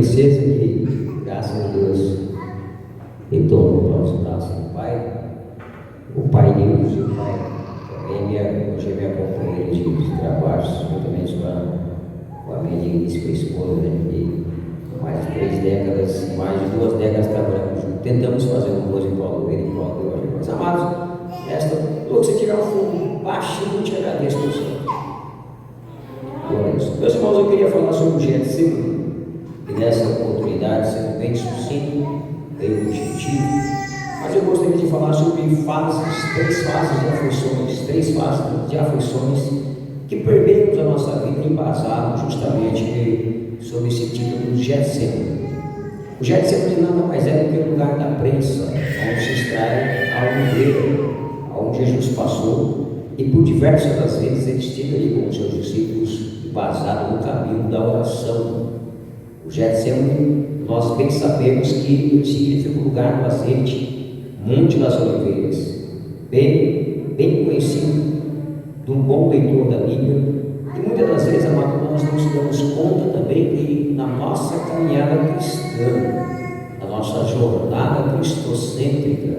princesa que, graças a Deus, retornou para os braços do pai. O pai Deus e o pai também hoje é minha companheira de trabalho, juntamente com a minha digníssima esposa, né? E mais de 3 décadas, mais de 2 décadas trabalhando juntos. Tentamos fazer uma coisa igual a ele, igual a Deus. Mas amados, logo que você tirar o fogo baixinho, eu te agradeço por isso. Meus irmãos, eu queria falar sobre o Getsemane, e nessa oportunidade, sendo bem sucinto, bem objetivo, mas eu gostaria de falar sobre 3 fases de aflições que permeiam a nossa vida, embasado justamente sobre esse título do Getsemane. O Getsemane nada mais é do que o lugar da prensa, onde se extrai a oliveira, onde Jesus passou, e por diversas das vezes ele esteve ali com os seus discípulos, embasado no caminho da oração. O Getsemane, nós bem sabemos que significa o lugar do azeite, Monte das Oliveiras, bem conhecido do bom leitor da Bíblia. E muitas das vezes, amado, nós não nos damos conta também que na nossa caminhada cristã, na nossa jornada cristocêntrica,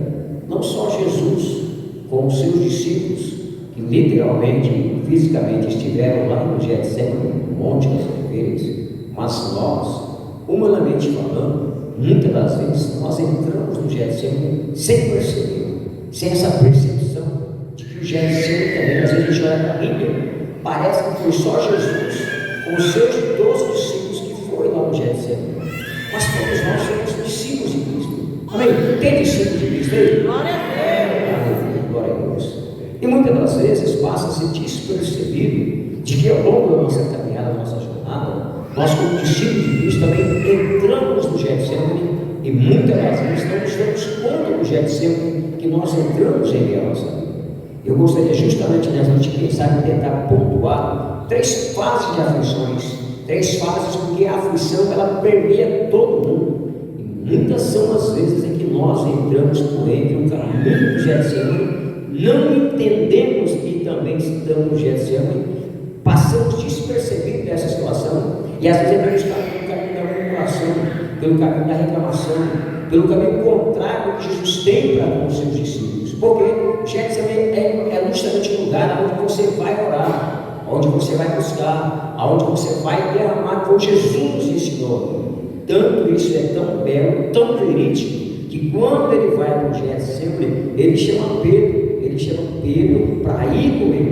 não só Jesus, com os seus discípulos, que literalmente, fisicamente estiveram lá no Getsemane, no Monte das Oliveiras, mas nós, humanamente falando, muitas das vezes nós entramos no Getsemane sem perceber, sem essa percepção de que o Getsemane também, às vezes a gente olha para a Bíblia, parece que foi só Jesus com os seus 12 discípulos que foi lá no Getsemane, mas todos nós somos discípulos de Cristo. Amém? Tem discípulos de Cristo aí? Glória a Deus. E muitas das vezes passa-se despercebido de que ao longo da nossa caminhada, da nossa jornada, nós como discípulos de Cristo também entramos no Getsemane e muitas das vezes não nos damos conta do Getsemane que nós entramos em nossa vida. Eu gostaria justamente nessa noite de pensar em tentar pontuar 3 fases de aflições, 3 fases porque a aflição ela permeia todo mundo e muitas são as vezes em que nós entramos por entre o caminho do Getsemane, não entendemos que também estamos no Getsemane, passamos despercebido dessa situação e às vezes entramos pelo caminho da murmuração, pelo caminho da reclamação, pelo caminho contrário que Jesus tem para com os seus discípulos, porque Getsemane é justamente o lugar onde você vai orar, onde você vai buscar, onde você vai derramar como Jesus nos ensinou. Tanto isso é tão belo, tão verídico, que quando ele vai para o Getsemane, ele chama Pedro para ir com ele.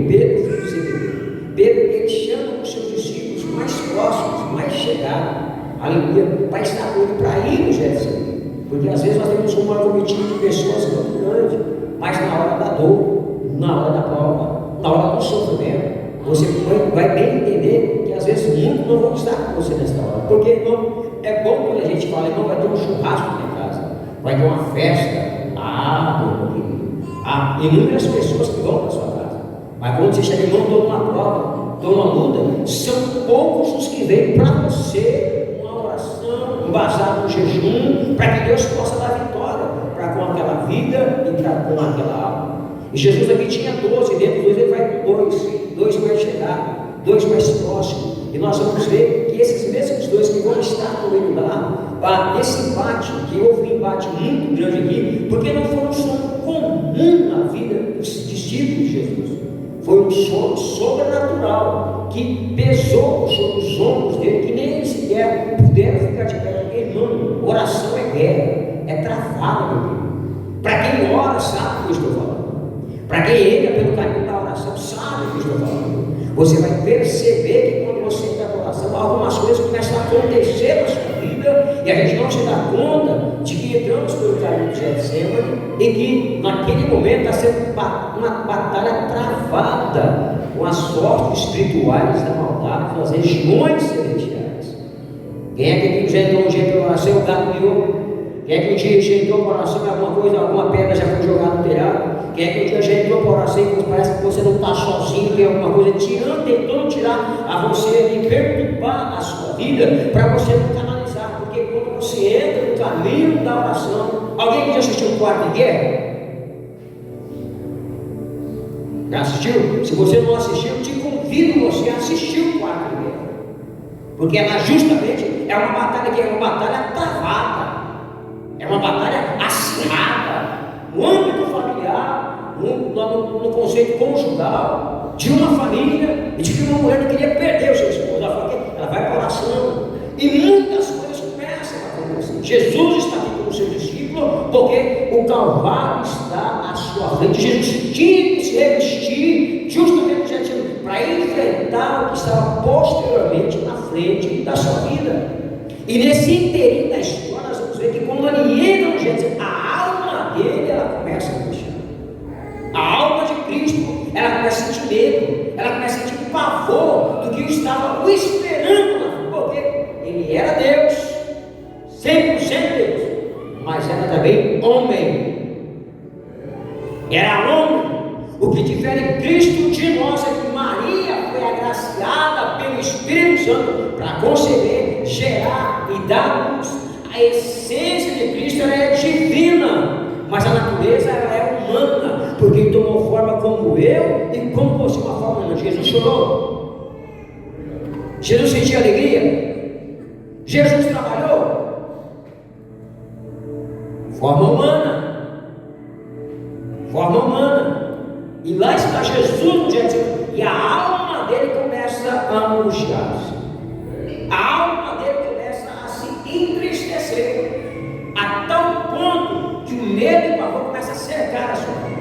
Pedro chama os seus discípulos mais próximos, mais chegados, aleluia, para estar com ele, para ir no Getsemane, porque às vezes nós temos uma comitiva de pessoas muito grande, mas na hora da dor, na hora da prova, na hora do sofrimento, você vai bem entender que às vezes muitos não vão estar com você nessa hora, porque irmão, é bom quando a gente fala, irmão, vai ter um churrasco na minha casa, vai ter uma festa, meu querido, há inúmeras pessoas que vão para sua casa, mas quando você chega, irmão, estou numa prova, estou numa luta, são poucos os que vêm para você uma oração embasada no jejum, para que Deus possa dar vitória para com aquela vida e para com aquela alma. E Jesus aqui tinha 12, dentro dos 12 ele vai com 2 vai chegar, 2 mais próximos, e nós vamos ver que esses mesmos 2 que vão estar com ele lá, esse embate, que houve um embate muito grande aqui, porque não foi um sono comum na vida dos discípulos de Jesus, foi um sono sobrenatural, que pesou sobre os ombros dele, que nem eles sequer puderam ficar de pé, porque irmão, oração é guerra, é travada, meu filho. Para quem ora sabe o que eu estou falando, para quem entra pelo caminho da oração sabe o que eu estou falando. Você vai perceber que quando você entra na oração, algumas coisas começam a acontecer na sua vida e a gente não se dá conta de que entramos pelo caminho de Getsemane e que naquele momento está sendo uma batalha travada com as forças espirituais da maldade das regiões celestiais. Quem é que já entrou um dia para oração, o gato miou? Quem é que um dia já entrou para oração e alguma pedra já foi jogada no telhado? Quem é que um dia já entrou para oração e parece que você não está sozinho, tem alguma coisa tentando tirar a você e perturbar a sua vida para você não canalizar? Porque quando você entra no caminho da oração, alguém que já assistiu o Quarto de Guerra? Já assistiu? Se você não assistiu, eu te convido você a assistir o Quarto de Guerra, porque ela justamente é uma batalha que é uma no conceito conjugal de uma família e de que uma mulher não queria perder o seu esposo. Ela vai para a oração e muitas coisas começam a acontecer. Jesus está aqui como seu discípulo porque o Calvário está à sua frente. Jesus tinha que se revestir justamente para enfrentar o que estava posteriormente na frente da sua vida. E nesse inteirinho da história nós vamos ver que quando ele entra no Getsemane, a alma dele ela começa a mexer. A alma de Cristo ela começa a sentir medo, ela começa a sentir pavor do que estava o esperando, porque ele era Deus, 100% Deus, mas era também homem. Era homem. O que difere Cristo de nós é que Maria foi agraciada pelo Espírito Santo para conceber, gerar e dar luz. A essência de Cristo ela é divina, mas a natureza ela é humana, porque ele tomou forma como eu e como você, uma forma humana. Jesus chorou, Jesus sentiu alegria, Jesus trabalhou, forma humana, forma humana. E lá está Jesus no Getsemane, e a alma dele começa a angustiar-se, a alma dele começa a se entristecer, a tal ponto que o medo e o pavor começa a cercar a sua vida.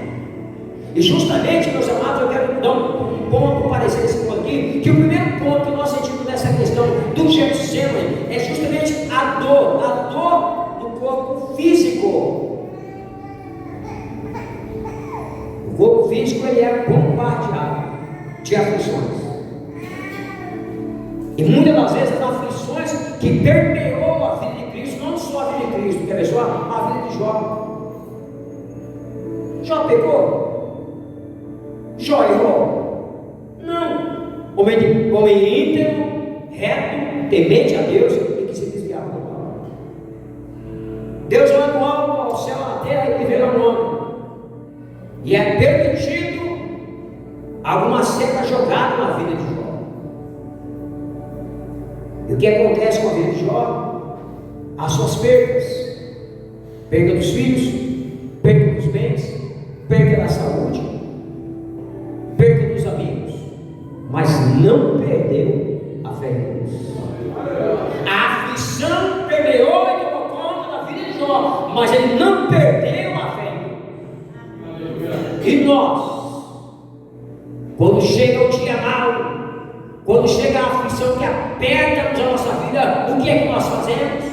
E justamente, meus amados, eu quero dar um ponto parecido esse ponto aqui, que o primeiro ponto que nós sentimos nessa questão do Getsemane é justamente a dor do corpo físico. O corpo físico ele é bombardeado de aflições. E muitas das vezes as aflições que permeou a vida de Cristo, não só a vida de Cristo, quer ver só a vida de Jó. Jó pecou? Jó errou? Não. Homem íntegro, reto, temente a Deus e que se desviava do mal. Deus olha do alto ao céu, à terra e revela o nome. E é permitido alguma seca jogada na vida de Jó. E o que acontece com a vida de Jó? As suas perdas, perda dos filhos, perda dos bens, perda da saúde, perda dos amigos, mas não perdeu a fé em Deus. A aflição permeou e tomou conta da vida de Jó, mas ele não perdeu a fé em Deus. E nós, quando chega o dia mau, quando chega a aflição que aperta a nossa vida, o que é que nós fazemos?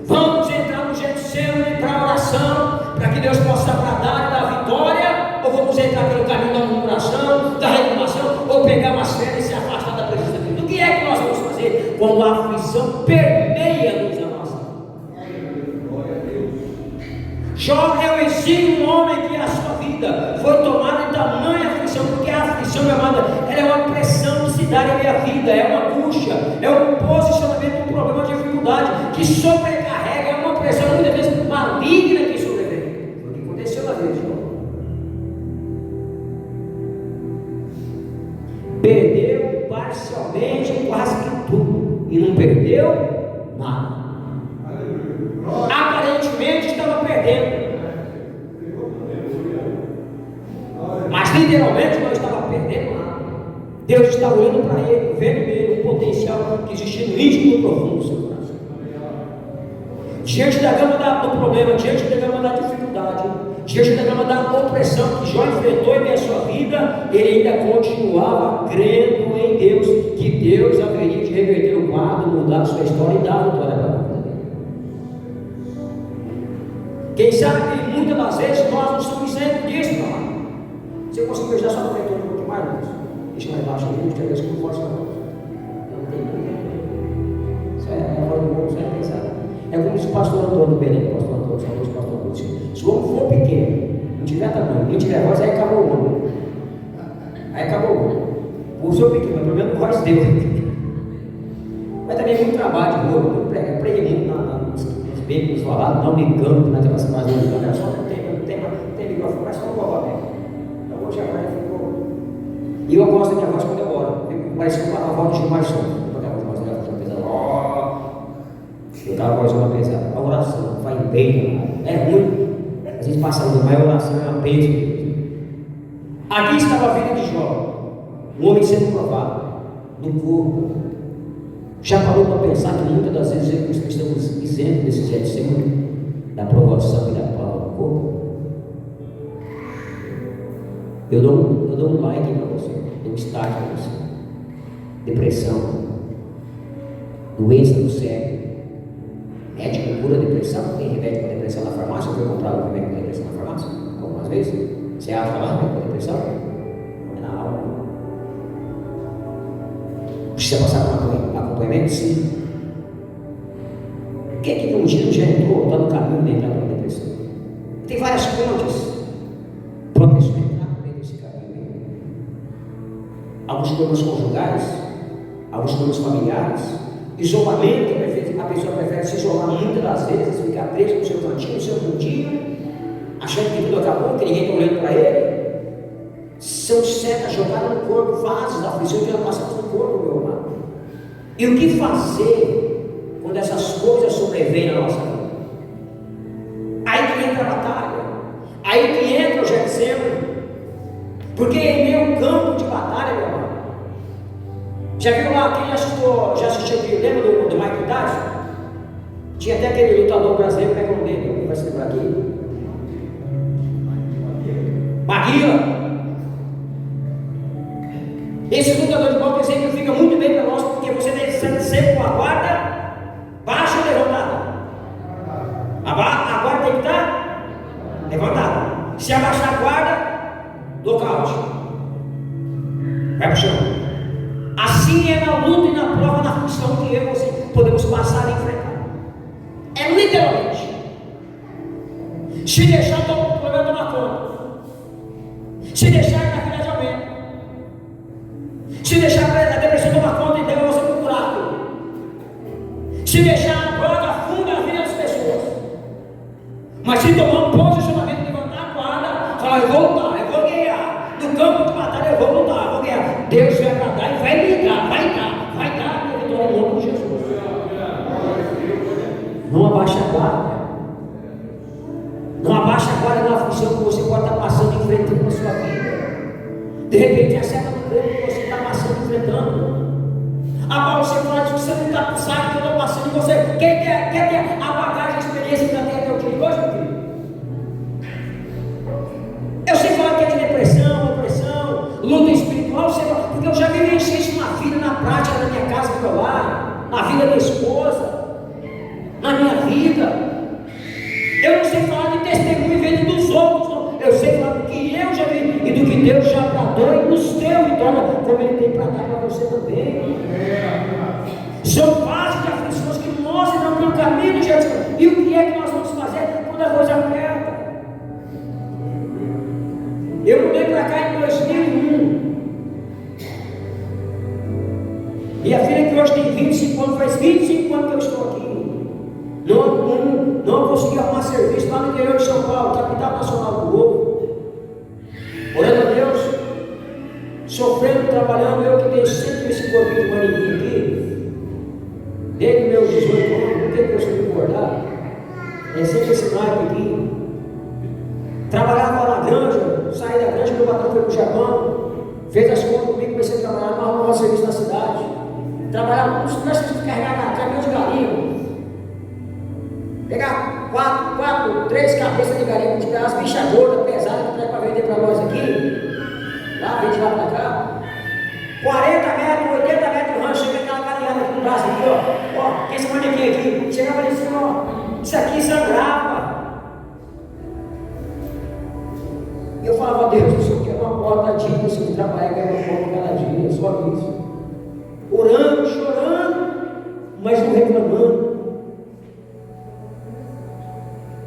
Vamos entrar no Getsemane para a oração, para que Deus possa bradar da vitória, ou vamos entrar pelo caminho da murmuração, da reclamação, ou pegar umas férias e se afastar da presença de Deus? O que é que nós vamos fazer quando a aflição permeia-nos a nossa vida? Jó é o exímio homem que a sua vida foi tomada em tamanha aflição, porque a aflição, meu amado, ela é uma pressão que se dá na minha vida, é uma angústia, é um posicionamento, um problema de dificuldade que sobrecarrega, é uma pressão muitas vezes maligna que sobrevém. Foi o que aconteceu na vida de Jó. Perdeu parcialmente quase que tudo e não perdeu nada. Aparentemente estava perdendo, mas literalmente não estava perdendo nada. Deus estava olhando para ele, vendo nele o potencial que existia no íntimo e profundo do seu coração. Diante da gama do problema, diante da gama da dificuldade, diante da gama da opressão que Jó enfrentou em a sua vida, ele ainda continuava crendo em Deus, que Deus haveria de reverter o quadro, mudar a sua história e dar a vitória para a vida dele. Quem sabe que muitas das vezes nós não somos exemplo disso, não. Se eu conseguir ajudar só no retorno um pouquinho mais, deixa mais baixo aí, tem vezes que não pode falar. Não tem ninguém. Isso é hora do mundo, isso é pensado. É como se o pastor Antônio Belém, o pastor Antônio, falou o pastor Antônio, se o homem for pequeno, não tiver tamanho, não tiver voz, aí acabou o homem. Aí acabou o homem. O seu pequeno, mas pelo menos não voz Deus. Mas também é muito trabalho de novo. Eu preguei muito nos becos, falados, não ligando naquelas casas de câmera, só não tem microfone, mas só não vou falar. Então hoje a voz ficou. E eu gosto da minha voz quando eu oro. Parece que a voz de Gilmar Santos. Eu estava com a voz uma pesada. A oração vai bem, é ruim. A gente passa a mais oração, é uma bênção. Um homem sendo provado no corpo. Já parou para pensar que muitas das vezes estamos isentos desse Getsemane, da provação e da prova do corpo? Eu dou um like para você, dou um start para você. Depressão, doença do cérebro. Médico cura depressão, tem remédio para depressão na farmácia. Foi comprado um remédio para depressão na farmácia algumas vezes. Você acha lá remédio para depressão? É na aula. Precisa passar por acompanhamento? Sim. Por que um dia já entrou, está no caminho de entrar para a depressão? Tem várias fontes para a pessoa entrar dentro desse caminho. Alguns problemas conjugais, alguns problemas familiares, isolamento. A pessoa prefere se isolar muitas das vezes, ficar preso no seu cantinho, no seu mundinho, achando que tudo acabou, que ninguém está olhando para ele. São setas jogadas no corpo, fases da aflição que já passamos no corpo, meu amado. E o que fazer quando essas coisas sobrevêm na nossa vida? Aí que entra a batalha, aí que entra o Getsemane, porque em meio campo de batalha, meu amado. Já viu lá, quem já assistiu aqui, lembra do Mike Tyson? Tinha até aquele lutador brasileiro, como é que é o nome dele? Alguém vai se lembrar aqui? Maguila. Esse lutador de boxe exemplifica muito bem para nós, porque você deve ser sempre com a guarda baixa ou levantada. A guarda tem que estar levantada. Se abaixar a guarda, nocaute. Vai para o chão. Assim é na luta e na prova, na aflição que eu e você podemos passar e enfrentar. É literalmente. Se deixar o problema tomar conta. Se deixar a vida aumenta. Se deixar a depressão tomar conta e levar você para o buraco. Se deixar a droga funda a vida das pessoas. Mas se tomar um posicionamento, levantar a guarda, falar, eu vou lutar, eu vou ganhar. No campo de batalha eu vou lutar, eu vou ganhar. Deus vai agradar e vai me dar, vai dar a vitória em nome de Jesus. Não abaixa a guarda. Não abaixa a guarda na aflição que você pode estar passando e enfrentando na sua vida. De repente a seta do corpo que você está passando e enfrentando. Agora você fala que você não está, sabe que eu estou passando e você quer ter a bagagem, a experiência que já tem até o dia de hoje, meu filho? Eu sei falar que é de depressão, opressão, luta espiritual, porque eu já vivenciei isso na vida, na prática da minha casa, do meu lar, na vida da minha esposa, na minha vida. Eu não sei falar de testemunho vendo dos outros, não. Eu sei falar do que eu já vi e do que Deus já bradou e nos deu vitória, como Ele tem para dar para você também. São fases de aflições que nós entramos no caminho de Jesus. E o que é que nós vamos fazer quando a coisa aperta? Eu mudei para cá em 2001. Minha filha que hoje tem 25 anos, faz 25 anos que eu estou aqui. Não consegui arrumar serviço lá no interior de São Paulo, capital nacional do ouro. Orando a Deus, sofrendo, trabalhando, eu que tenho sempre esse corpinho de manequim aqui, desde meus 18 anos, não tenho pessoa de engordar, é sempre esse naipe aqui. Trabalhava na granja, saí da granja, meu patrão foi para o Japão, fez as contas comigo, comecei a trabalhar, não arrumava serviço na cidade. Trabalhava com os prestes de carregar caminhão de galinha. Pegar 3 cabeças de galinha, multiplicar as bichas gordas, pesadas, que traz para vender para nós aqui. Lá, vende lá para cá. 40 metros, 80 metros de rancho, chega aquela galinhada aqui no braço aqui, ó. Esse manequim aqui, chegava ali em cima, ó. Isso aqui sangrava. E eu falava, Deus, o Senhor quer uma porta digna, o Senhor trabalhar, quer uma porta cada dia, só isso. Orando, chorando, mas não reclamando.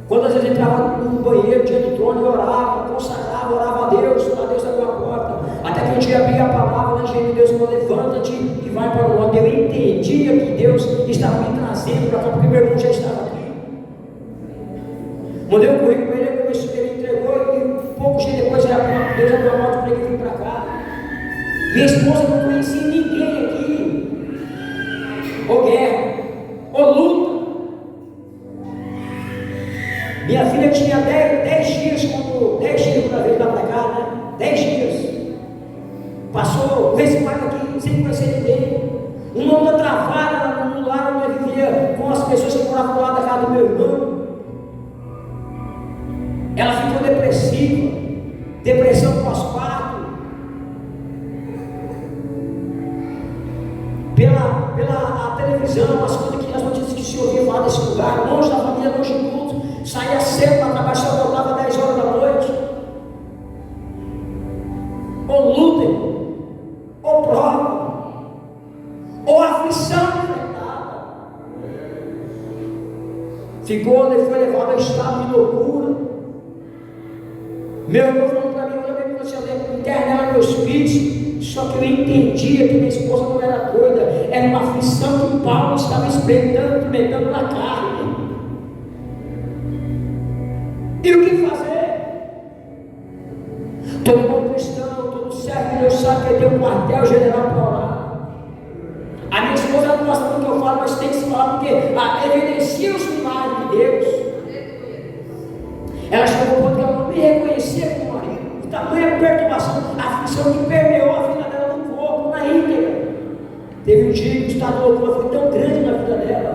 Quantas vezes entrava no banheiro, diante do trono, e orava, consagrava, orava a Deus abriu a porta. Até que um dia abri a palavra, lá de Deus falou, levanta-te e vai para o norte. Eu entendia que Deus estava me trazendo para cá, porque meu irmão já estava aqui. Mandei o currículo para ele, ele entregou, e poucos dias depois Deus abriu a porta para ele vir para cá. Minha esposa não conhecia ninguém aqui. Ou guerra, ou luta. Minha filha tinha 10 dias quando veio lá para cá, né? 10 dias. Passou esse pai aqui sem conhecer ninguém. Uma onda travada no lar onde ele vivia com as pessoas que moravam do lado da casa do meu irmão. Ela ficou depressiva, depressão pós-parto. Pela televisão, as notícias que se ouvia falar desse lugar, longe da família, longe de tudo, saía cedo para trabalhar, só voltava 10 horas da noite. Ou luta, ou prova, ou aflição enfrentada. Ele foi levado a estado de loucura. Meu irmão falou para mim, eu internar meus filhos. Só que eu entendia que minha esposa não era doida, era uma aflição que Paulo estava experimentando na carne. E o que fazer? Todo bom cristão, todo servo de Deus sabe que tem um quartel-general para orar. A minha esposa não gosta do que eu falo, mas tem que se falar porque evidencia os milagres de Deus. Ela chegou ao ponto que ela não me reconhecia como marido. Tamanha perturbação, a aflição que permeou a vida dela no corpo, na íntegra. Teve um dia que o estado de loucura foi tão grande na vida dela,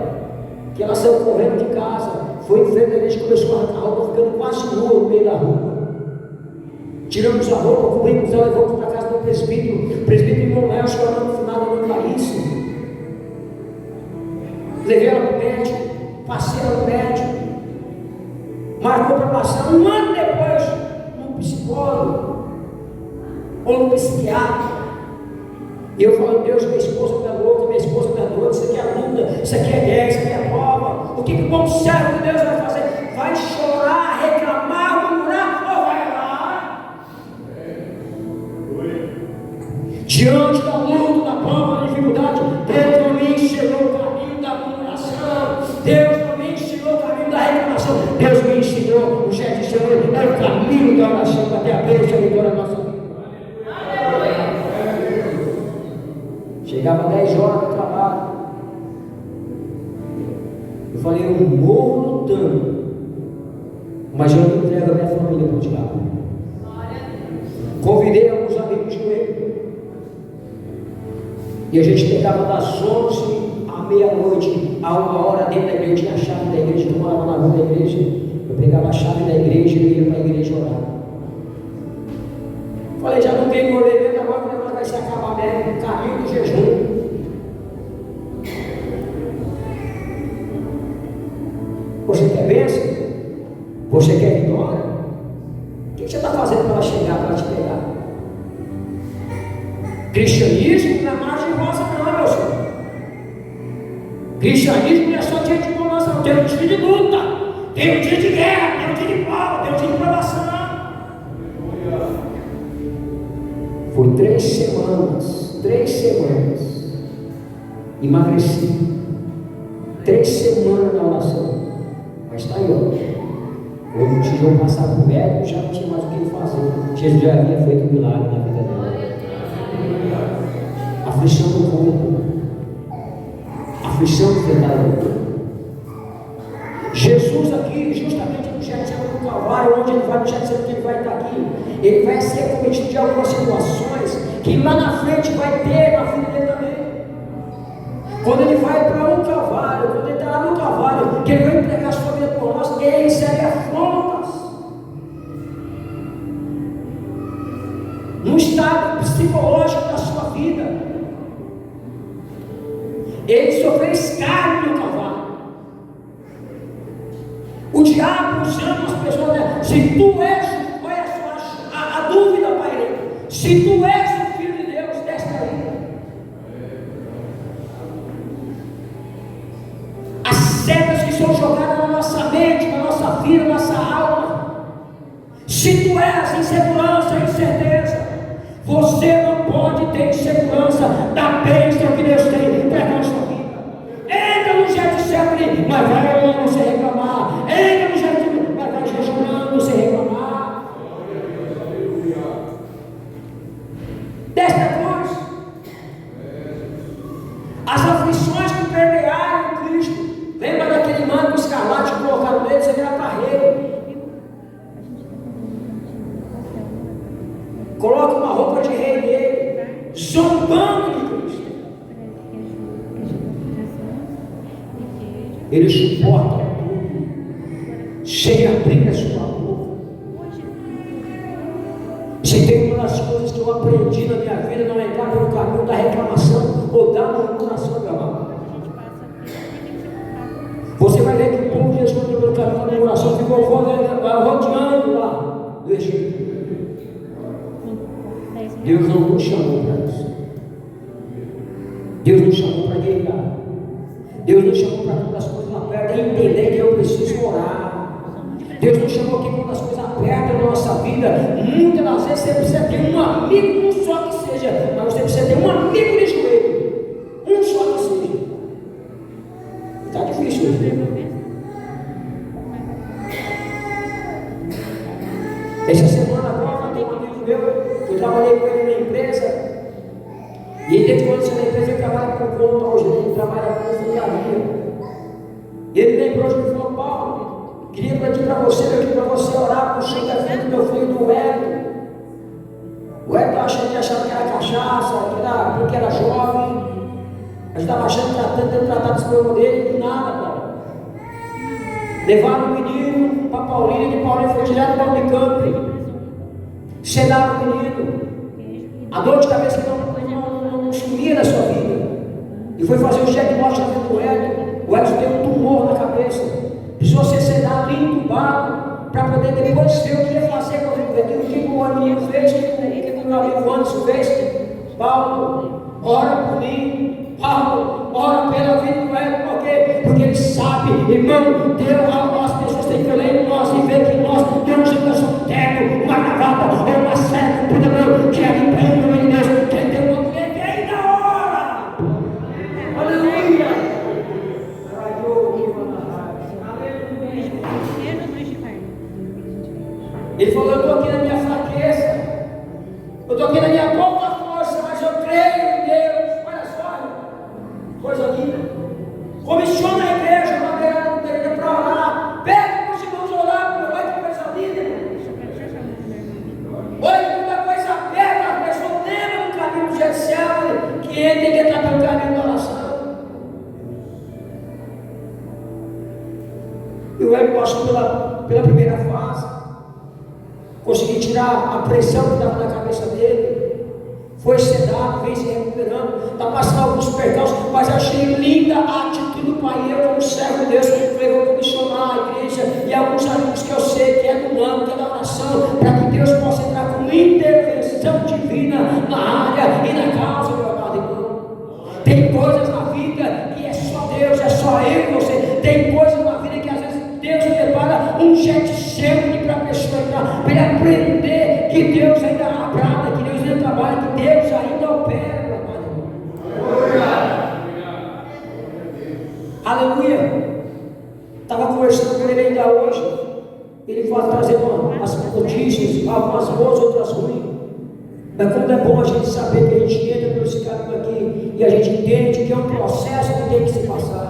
que ela saiu correndo de casa, foi em frente da igreja e começou a arrancar a roupa, ficando quase nua no meio da rua. Tiramos a roupa, cobrimos ela, levamos para a casa do presbítero. O presbítero irmão Léo chorando no final da noite Larissa. Levei ela para o médico, passei ela no médico, marcou para passar um ano depois psicólogo ou no psiquiatra. E eu falando, Deus, minha esposa está louca, minha esposa está doida, isso aqui é luta, isso aqui é guerra, isso aqui é prova. O que o bom servo de Deus vai fazer? Vai chorar, reclamar, murmurar ou vai orar? Diante da luta, da prova, da dificuldade, Deus não me ensinou o caminho da murmuração, Deus não me ensinou o caminho da reclamação, Deus me ensinou o jeito de Senhor, é o caminho da oração para ter a bênção de toda a nossa vida. Chegava 10 horas do trabalho. Eu falei, eu morro lutando, mas eu não entrego a minha família para o diabo. Convidei alguns amigos com ele. E a gente pegava das 11 à meia-noite, a 1 hora dentro da igreja. Eu tinha a chave da igreja, eu morava na rua da igreja. Eu pegava a chave da igreja e ia para a igreja orar. Falei, já não tem goleiro, agora o negócio vai se acabar mesmo, no caminho do jejum. Você quer bênção? Você quer vitória? O que você está fazendo para ela chegar, para te pegar? Cristianismo não é margem rosa, não, meu senhor. Cristianismo não é só dia de bonança, não. Tem um dia de luta, tem um dia de guerra, tem um dia de prova, tem um dia de provação. Por 3 semanas, emagreci. 3 semanas na oração. Mas está aí, ó. Quando o tijolo passava por médico, já não tinha mais o que fazer. Jesus já havia feito um milagre na vida dela. Aflição do corpo, aflição do verdade. Jesus aqui, justamente no Getsemane do Calvário, onde ele vai no Getsemane, que ele vai estar aqui, ele vai ser acometido de algumas situações que lá na frente vai ter na vida dele também. Quando ele vai para um Calvário, quando ele está lá no Calvário, que ele vai entregar a sua vida por nós, ele recebe afrontas. No estado psicológico da sua vida, ele sofreu escárnio no Calvário. O diabo chama as pessoas, né? Se tu és, olha só a dúvida para ele, se tu és o Filho de Deus, desce daí. As setas que são jogadas na nossa mente, na nossa vida, na nossa alma. Se tu és insegurança, incerteza, você não pode ter segurança da bênção que Deus tem para a nossa vida. Entra no Getsemane, mas vai orando sem reclamar. Entra no Getsemane, mas vai jejuando sem reclamar. Desta coisa, as aflições que permearam Cristo. Lembra daquele manto escarlate que colocaram nele? Você era para rei. Coloca uma roupa de rei nele. zombando de Cristo. Ele suporta tudo, sem abrir a sua boca. Se tem uma das coisas que eu aprendi na minha vida, não é entrar pelo caminho da reclamação ou da murmuração, meu amado. Você vai ver que o povo de Jesus pelo caminho da murmuração ficou rodeando lá do Egito. Deus não nos chamou para isso. Deus nos chamou para guerrear. Deus nos chamou para quando as coisas apertam e entender que eu preciso orar. Deus nos chamou aqui quando as coisas apertam na nossa vida. Muitas das vezes você precisa ter um amigo, um só que seja, mas você precisa ter um amigo de joelho, um só que seja. Está difícil hoje. Essa semana agora tem um amigo meu, eu trabalhei com ele na empresa. E ele, desde quando na empresa, ele trabalha com conta, hoje ele trabalha com fundaria. Ele lembrou de mim e falou: Paulo, queria pedir para você orar por cheio da vida do meu filho do Hélio. O Hélio achava que era cachaça, porque era jovem. A gente estava achando que era tentando tratar desse problema dele, e nada, Paulo. Levaram o menino para Paulínia, e Paulínia foi direto para o Unicamp. Sedaram o menino. A dor de cabeça não sumia da sua vida. E foi fazer o diagnóstico do Hélio. O Hélio tem um tumor na cabeça. Precisou ser sedado e entubado para poder depois ver o que ia fazer com ele. O que o menino fez, o que o meu amigo Anderson fez. Paulo, ora por mim. Paulo, ora pela vida do Hélio. Por quê? Porque ele sabe, irmão, Deus, as pessoas têm que olhar em nós e ver que nós temos um terno, uma gravata ou uma serra, que é ali para o nome de Deus, que tem uma mulher que ainda ora. Aleluia. Ele falou: eu estou aqui na minha fraqueza, eu estou aqui na minha pouca força, mas eu creio em Deus. Olha só, coisa linda. Comissiona a igreja para orar. Pede para os irmãos orar. Olha que coisa linda. Olha que uma coisa aberta. A pessoa lembra do caminho do Getsemane, que ele tem que entrar pelo caminho da oração. E o Hélio passou pela primeira fase. Consegui tirar a pressão que estava na cabeça dele. Foi sedado, vem se recuperando. Está passando alguns percalços, mas achei linda a atitude do pai. Eu, como servo de Deus, falei: vou comissionar a igreja e alguns amigos que eu sei que é do ano, que é da oração, para que Deus possa entrar com intervenção divina na área e na causa, meu amado irmão. Tem coisas na vida que é só Deus, é só eu e você. Tem coisas na vida que às vezes Deus prepara um Getsemane para a pessoa entrar, para ele aprender que Deus ainda agrada, que Deus ainda trabalha, que Deus ainda opera, meu amado irmão. Aleluia. Estava conversando com ele ainda hoje. Ele vai trazendo as notícias, algumas boas, outras ruins. Mas como é bom a gente saber que a gente entra por esse caminho aqui e a gente entende que é um processo que tem que se passar.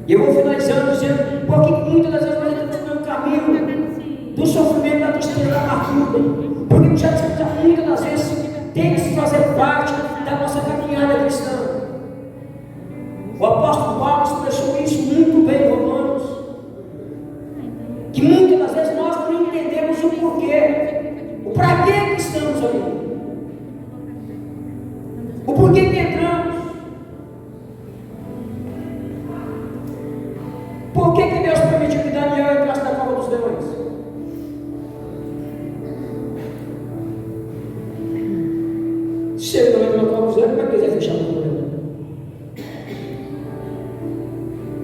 E eu vou finalizando dizendo: porque muitas das vezes nós entramos no caminho do sofrimento, da tristeza, da amargura. Porque já muitas das vezes tem que se fazer parte da nossa caminhada cristã. O apóstolo Paulo expressou isso muito bem em Romanos. Que muitas das vezes nós não entendemos o porquê. O para que estamos ali. O porquê que entramos. Por que Deus permitiu que Daniel entrasse na cova dos leões? Se ele não entra na cova dos leões, como é que ele vai fechar a cova dos leões?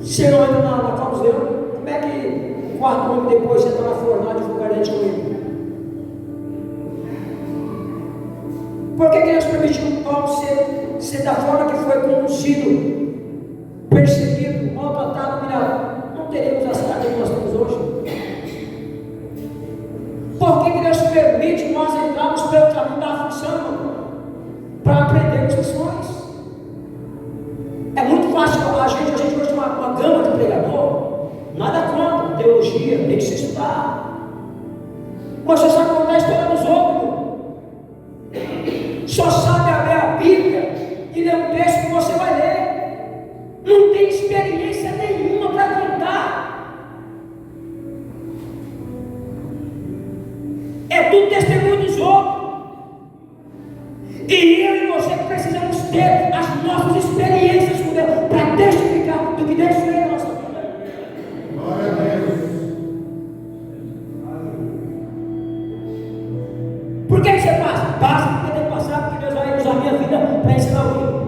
Se ele não entra na cova dos leões, como é que 4 anos depois você está na fornalha de fogo ardente com ele? Por que Deus permitiu Paulo ser da forma que foi conduzido, perseguido, maltratado, humilhado? Não teríamos a cidade que nós temos hoje. Por que Deus permite nós entrarmos pelo caminho da aflição? Para aprendermos lições. É muito fácil a gente hoje tem uma gama de pregador. Nada contra teologia, tem que se estudar. Mas você sabe contar a história dos outros. tem experiência nenhuma para contar. É tudo testemunho dos outros. E eu e você precisamos ter as nossas experiências com Deus para testificar do que Deus fez na nossa vida. Glória a Deus. Por que você passa? Passa porque tem que passar, porque Deus vai usar a minha vida para ensinar o livro.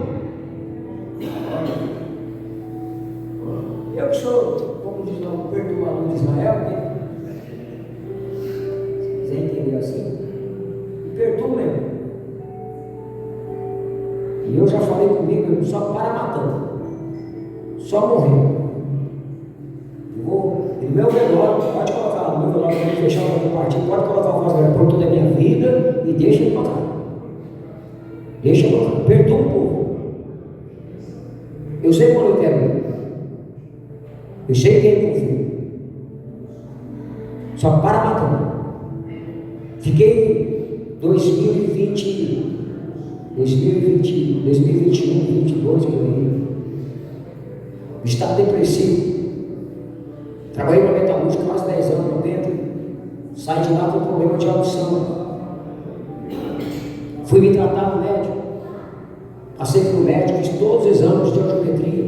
Eu que sou, como diz o perturbador de Israel, se quiser entender assim, me perturba mesmo. E eu já falei comigo, só para matando, só morrer. No meu velório, pode colocar no meu velório, quando fechar o meu partido, pode colocar o voz por toda a minha vida e deixa ele tocar. Deixa ele tocar, perdoa o povo. Eu sei quando eu quero ir. Eu sei quem eu confio. Só para matando. Fiquei 2020, 2021, 2022 por aí. Estado depressivo. Trabalhei na metalúrgica quase 10 anos, 90. Saí de lá com problema de audição. Fui me tratar no médico. Passei para o médico, fiz todos os exames de audiometria.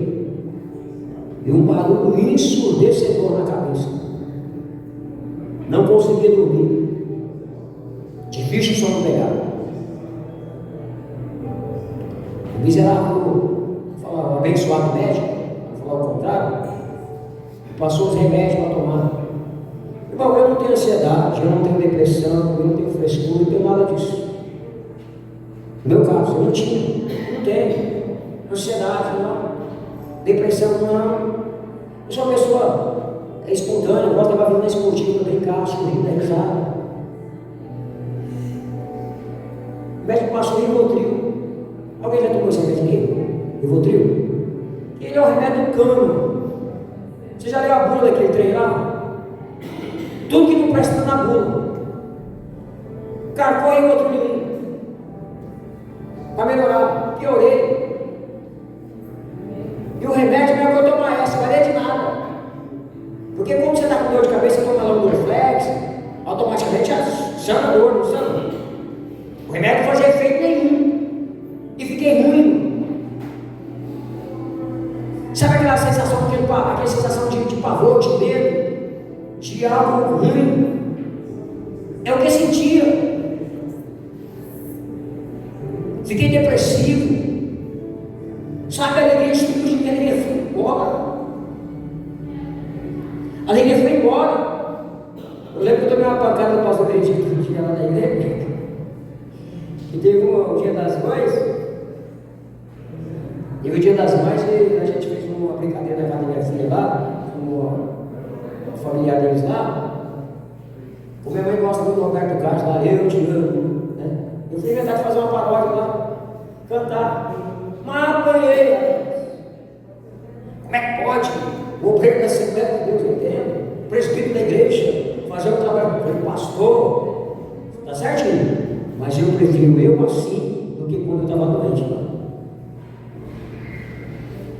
E um barulho ensurdecedor na cabeça. Não conseguia dormir. Difícil o sono pegar. O miserável, o abençoado médico, vou falar o contrário, passou os remédios para tomar. Irmão, eu não tenho ansiedade, eu não tenho depressão, eu não tenho frescura, eu não tenho nada disso. No meu caso, eu não tinha, não tenho. Ansiedade, não. Depressão, não. Eu sou uma pessoa espontânea, eu gosto de levar a vida na esportiva, brincar, sorrir, dar risada. O médico passou Rivotril. Alguém já tomou esse remédio aqui? Rivotril? Ele é o remédio do cano. Você já leu a bula daquele trem lá? Tudo que não presta na bula. Cara, corre outro de mim. Para melhorar. Piorei. E o remédio não é que eu tomar essa, não é de nada. Porque como você está com dor de cabeça, toma lá um Dorflex, automaticamente sana a dor, não sana. O remédio não fazia efeito nenhum. E fiquei ruim. Sabe aquela sensação, aquela sensação de pavor, de medo, de algo ruim? É o que eu sentia. Fiquei depressivo. Sabe, a alegria sumiu de mim, a alegria foi embora. A alegria foi embora. Eu lembro que eu tomei uma pancada do pastor Benedito que tinha lá na igreja. E teve um dia das mães. E o dia das mães a gente fez uma brincadeira na casa da minha filha lá, com a familiar deles lá. Como minha mãe gosta muito do Roberto Carlos lá, eu te amo, né? Eu fui inventar de fazer uma paródia lá, cantar. Mas apanhei. Como é que pode? O obreiro da Assembleia de Deus, eu entendo. Presbítero da igreja, fazer um trabalho com o pastor. Tá certinho? Mas eu prefiro eu assim do que quando eu estava doente lá.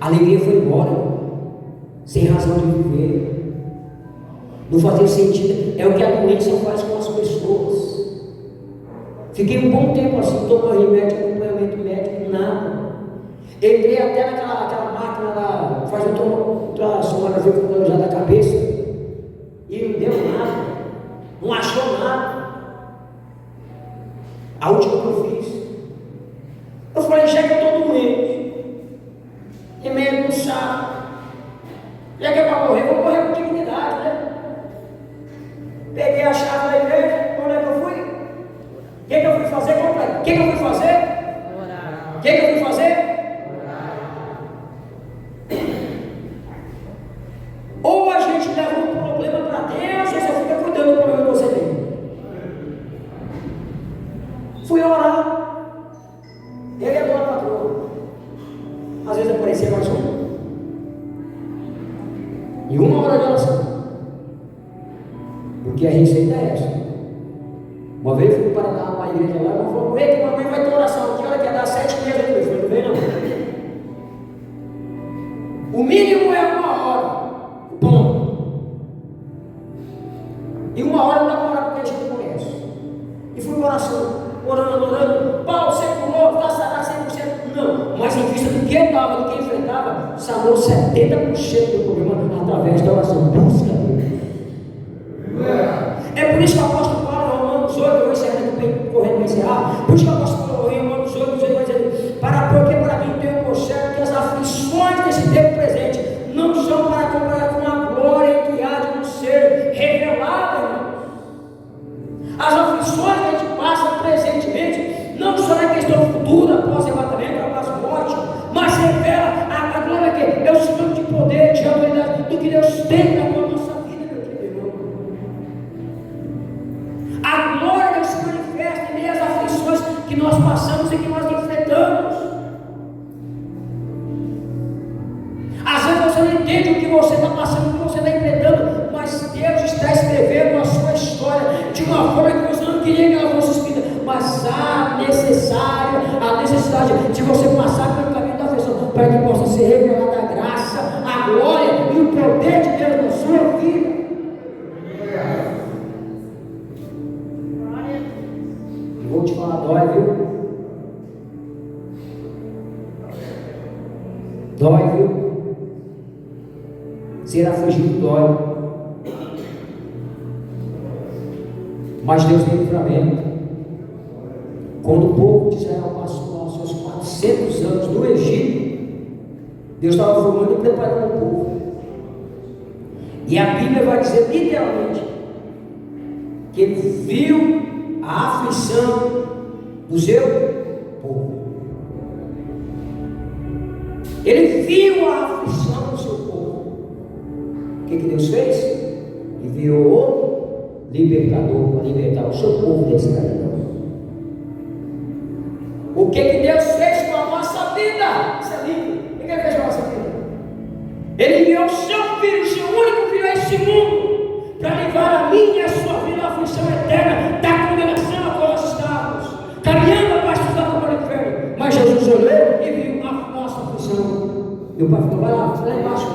A alegria foi embora, sem razão de viver, não fazia sentido. É o que a doença faz com as pessoas. Fiquei um bom tempo assim, tomando remédio, acompanhamento médico, nada. Entrei até naquela máquina lá, faz ultrassonografia computadorizada da cabeça, e não deu nada, não achou nada. A última que eu fiz, eu falei, já que eu estou doente, remédio no chá. Já que é para morrer, vou morrer com dignidade, né? Peguei a chave da igreja, onde é que eu fui? O que eu fui fazer? O que eu fui fazer? Orar. O que eu fui fazer? Orar. Ou a gente leva um problema para Deus, ou você fica cuidando do problema que você tem. Fui orar. Ele é dona patroa. Às vezes aparecia mais um. E 1 hora de oração. Porque a receita é essa. Uma vez eu fui para uma igreja lá, ela falou, vem que mamãe vai ter oração. Que hora que ia dar 7 dias aqui? Eu falei, não vem não. O mínimo é 1 hora. Ponto. E 1 hora não dá para orar porque a gente conhece. E fui uma oração, orando. Paulo, você pulou, está sarado 100%. Não, mas em vista do que estava, do que enfrentava, sanou 70% do problema através da oração. Busca Deus. É por isso que o apóstolo Paulo, em Romanos 8, eu vou encerrando, correndo para encerrar. Por isso que o apóstolo Paulo, em Romanos 8, vai dizer: porque para mim tenho por certo que as aflições desse tempo presente não são para comparar com a glória que há de nos ser revelada, irmãos. As aflições que a gente passa presentemente não só na questão futura, pós-arrebatamento, após a morte, mas revela a glória que é o sinônimo de poder, de autoridade, do que Deus tem na nossa vida, meu querido irmão. A glória Deus se manifesta em meio às aflições que nós passamos e que nós enfrentamos. Às vezes você não entende o que você está passando, o que você está enfrentando, mas Deus está escrevendo a sua história de uma forma que você não queria que ela fosse escrita, mas há necessidade de você passar pelo caminho da aflição para que possa ser revelada a graça, a glória e o poder de Deus na sua vida. Eu vou te falar, dói, viu? Dói, viu? Ser afligido dói. Mas Deus tem livramento. Quando o povo de Israel passou lá seus 400 anos no Egito, Deus estava formando e preparando o povo. E a Bíblia vai dizer literalmente que ele viu a aflição do seu povo. Ele viu a aflição do seu povo. O que Deus fez? Enviou o libertador para libertar o seu povo desse escravidão. O que Deus fez com a nossa vida? Isso é lindo. O que Ele fez com a nossa vida? Ele enviou o seu filho, o seu único filho a esse mundo, para levar a minha e a sua vida à aflição eterna da condenação a qual nós estávamos, caminhando a parte para o inferno. Mas Jesus olhou e viu a nossa aflição. Meu pai falou: vai lá embaixo.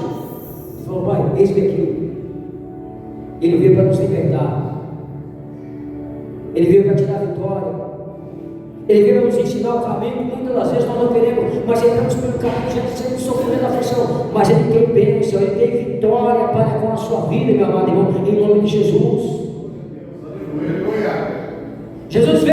Ele falou: pai, eis-me aqui. Ele veio para nos libertar. Ele veio para te dar vitória. Ele veio para nos ensinar o caminho que muitas das vezes nós não queremos, mas entramos pelo caminho, já sempre sofrendo da aflição. Mas Ele tem bênção, Ele tem vitória para com a sua vida, meu amado irmão, em nome de Jesus. Jesus veio.